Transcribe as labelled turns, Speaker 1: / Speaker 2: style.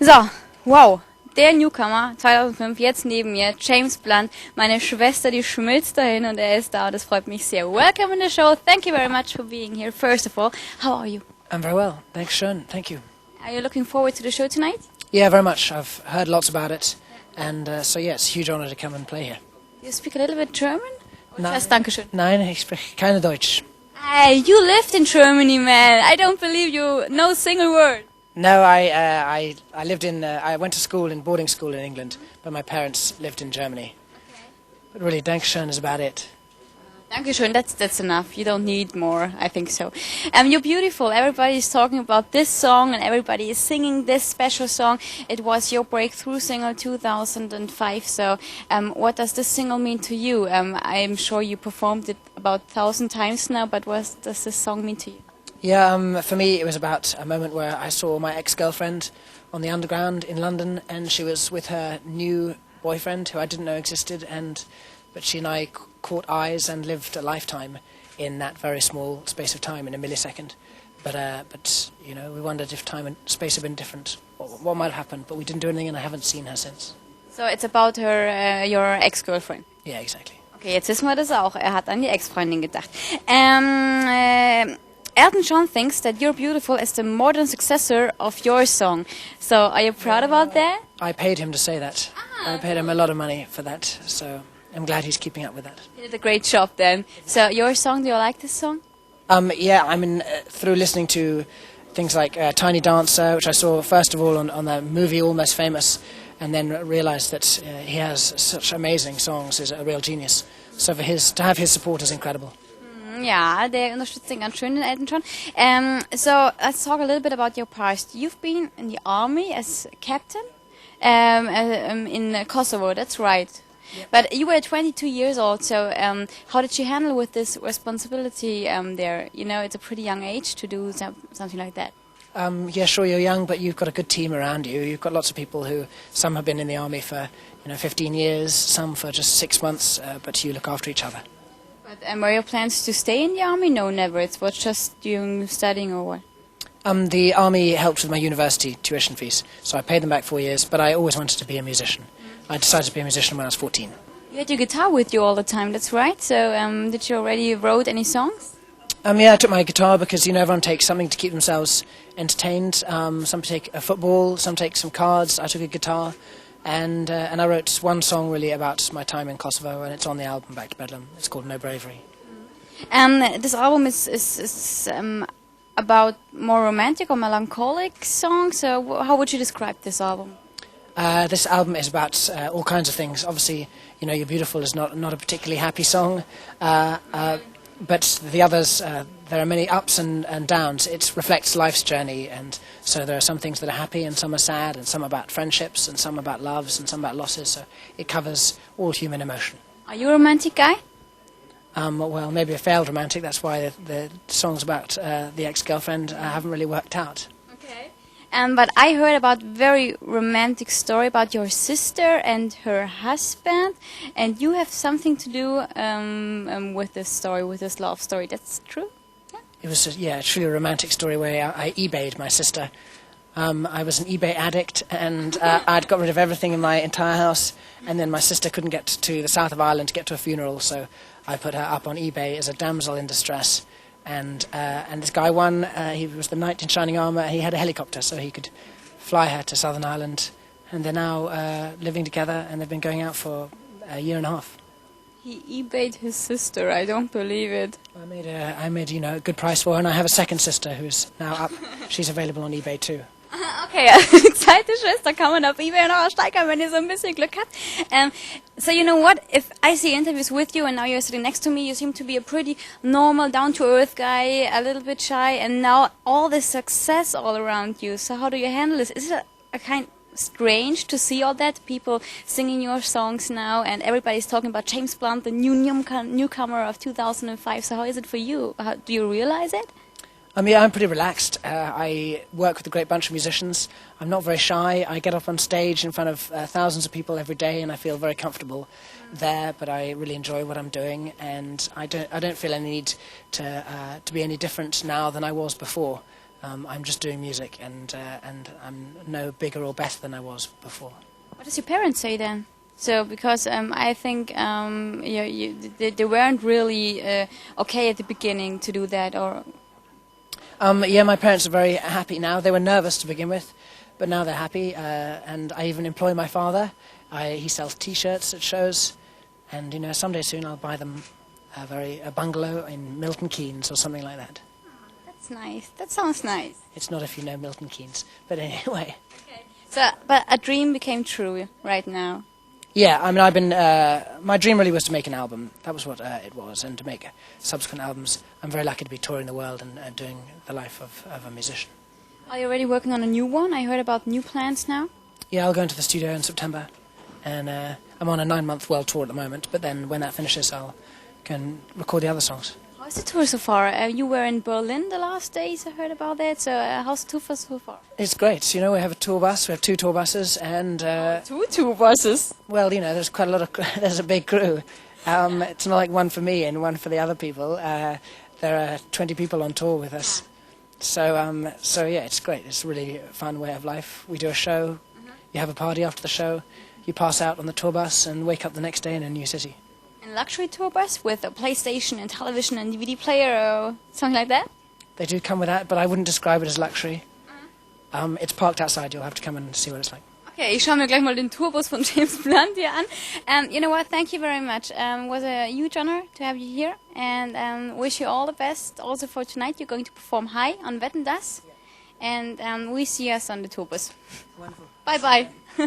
Speaker 1: So, wow, der Newcomer 2005, jetzt neben mir, James Blunt. Meine Schwester, die schmilzt dahin und er ist da. Das freut mich sehr. Welcome in the show. Thank you very much for being here. First of all, how are you?
Speaker 2: I'm very well. Thanks, schön. Thank you.
Speaker 1: Are you looking forward to the show tonight?
Speaker 2: Yeah, very much. I've heard lots about it. And so, yeah, it's a huge honor to come and play here.
Speaker 1: Do you speak a little bit German?
Speaker 2: Nein,
Speaker 1: Just Dankeschön.
Speaker 2: Nein, ich spreche keine Deutsch.
Speaker 1: Hey, you lived in Germany, man. I don't believe you. No single word.
Speaker 2: No, I lived in, I went to school in boarding school in England, but my parents lived in Germany.
Speaker 1: Okay.
Speaker 2: But really, Dankeschön is about it.
Speaker 1: Dankeschön, that's enough. You don't need more, I think so. You're beautiful. Everybody is talking about this song and everybody is singing this special song. It was your breakthrough single 2005. So what does this single mean to you? I'm sure you performed it about 1,000 times now, but what does this song mean to you?
Speaker 2: Yeah, for me it was about a moment where I saw my ex-girlfriend on the Underground in London, and she was with her new boyfriend who I didn't know existed, but she and I caught eyes and lived a lifetime in that very small space of time, in a millisecond. But you know, we wondered if time and space had been different, what might have happened, but we didn't do anything, and I haven't seen her since.
Speaker 1: So it's about her, your ex-girlfriend.
Speaker 2: Yeah, exactly.
Speaker 1: Okay, jetzt wissen wir das auch. Er hat an die Ex-Freundin gedacht. Elton John thinks that You're Beautiful is the modern successor of your song. So are you proud about that?
Speaker 2: I paid him to say that. I paid him a lot of money for that, so I'm glad he's keeping up with that.
Speaker 1: He did a great job then. So your song, do you like this song?
Speaker 2: Yeah, I mean, through listening to things like Tiny Dancer, which I saw first of all on the movie Almost Famous, and then realised that he has such amazing songs, is a real genius. So to have his support is incredible.
Speaker 1: Ja, der unterstützt den ganz schön, den Elton John. So let's talk a little bit about your past. You've been in the army as captain in Kosovo, that's right. Yep. But you were 22 years old, so how did you handle with this responsibility there? You know, it's a pretty young age to do something like that.
Speaker 2: Yeah, sure, you're young, but you've got a good team around you. You've got lots of people who, some have been in the army for 15 years, some for just 6 months, but you look after each other.
Speaker 1: But were your plans to stay in the army? No, never. It was just during studying or what?
Speaker 2: The army helped with my university tuition fees, so I paid them back 4 years, but I always wanted to be a musician. I decided to be a musician when I was 14.
Speaker 1: You had your guitar with you all the time, that's right. So did you already wrote any songs?
Speaker 2: Yeah, I took my guitar because, everyone takes something to keep themselves entertained. Some take a football, some take some cards. I took a guitar. And I wrote one song really about my time in Kosovo, and it's on the album Back to Bedlam. It's called No Bravery.
Speaker 1: This album is about more romantic or melancholic songs. So how would you describe this album?
Speaker 2: This album is about all kinds of things. Obviously, You're Beautiful is not a particularly happy song, but the others, there are many ups and downs. It reflects life's journey, and so there are some things that are happy and some are sad, and some about friendships and some about loves and some about losses. So it covers all human emotion.
Speaker 1: Are you a romantic guy?
Speaker 2: Well, maybe a failed romantic. That's why the songs about the ex-girlfriend haven't really worked out.
Speaker 1: Okay. But I heard about very romantic story about your sister and her husband, and you have something to do with this story, with this love story. That's true? Yeah.
Speaker 2: It was a truly romantic story where I eBayed my sister. I was an eBay addict, and I'd got rid of everything in my entire house, and then my sister couldn't get to the south of Ireland to get to a funeral, so I put her up on eBay as a damsel in distress. And this guy won. He was the knight in shining armour. He had a helicopter, so he could fly her to Southern Ireland. And they're now living together, and they've been going out for a year and a half.
Speaker 1: He eBayed his sister. I don't believe it.
Speaker 2: I made a good price for her, and I have a second sister who's now up. She's available on eBay too.
Speaker 1: Okay, zweite Schwester kann man auf eBay noch steigern, wenn ihr so ein bisschen Glück habt. So you know what? If I see interviews with you and now you're sitting next to me, you seem to be a pretty normal, down-to-earth guy, a little bit shy, and now all this success all around you. So how do you handle this? Is it a kind strange to see all that? People singing your songs now, and everybody's talking about James Blunt, the newcomer of 2005. So how is it for you? Do you realize it?
Speaker 2: Yeah, I'm pretty relaxed. I work with a great bunch of musicians. I'm not very shy. I get up on stage in front of thousands of people every day, and I feel very comfortable there. But I really enjoy what I'm doing, and I don't feel any need to be any different now than I was before. I'm just doing music, and I'm no bigger or better than I was before.
Speaker 1: What does your parents say then? So, because I think they weren't really okay at the beginning to do that, or...
Speaker 2: Yeah, my parents are very happy now. They were nervous to begin with, but now they're happy, and I even employ my father. He sells T-shirts at shows, and, you know, someday soon I'll buy them a bungalow in Milton Keynes or something like that.
Speaker 1: That's nice. That sounds nice.
Speaker 2: It's not if you know Milton Keynes, but anyway.
Speaker 1: Okay. So, but a dream became true right now.
Speaker 2: Yeah, I mean, my dream really was to make an album. That was what it was, and to make subsequent albums. I'm very lucky to be touring the world and doing the life of a musician.
Speaker 1: Are you already working on a new one? I heard about new plans now.
Speaker 2: Yeah, I'll go into the studio in September, and I'm on a 9-month world tour at the moment, but then when that finishes, I'll go and record the other songs.
Speaker 1: How's the tour so far? You were in Berlin the last days, I heard about that, so how's the tour so far?
Speaker 2: It's great. You know, we have a tour bus, we have 2 tour buses, and...
Speaker 1: Two tour buses?
Speaker 2: Well, you know, there's quite a lot of... there's a big crew. It's not like one for me and one for the other people. There are 20 people on tour with us. So yeah, it's great. It's a really fun way of life. We do a show, you have a party after the show, you pass out on the tour bus and wake up the next day in a new city.
Speaker 1: A luxury tour bus with a PlayStation and television and DVD player or something like that?
Speaker 2: They do come with that, but I wouldn't describe it as luxury. It's parked outside. You'll have to come and see what it's like.
Speaker 1: Okay, ich schaue mir gleich mal den Tourbus von James Blunt hier an. You know what, thank you very much. It was a huge honor to have you here, and wish you all the best also for tonight. You're going to perform High on Wetten, Das, and we see us on the Tourbus.
Speaker 2: Wonderful.
Speaker 1: Bye-bye.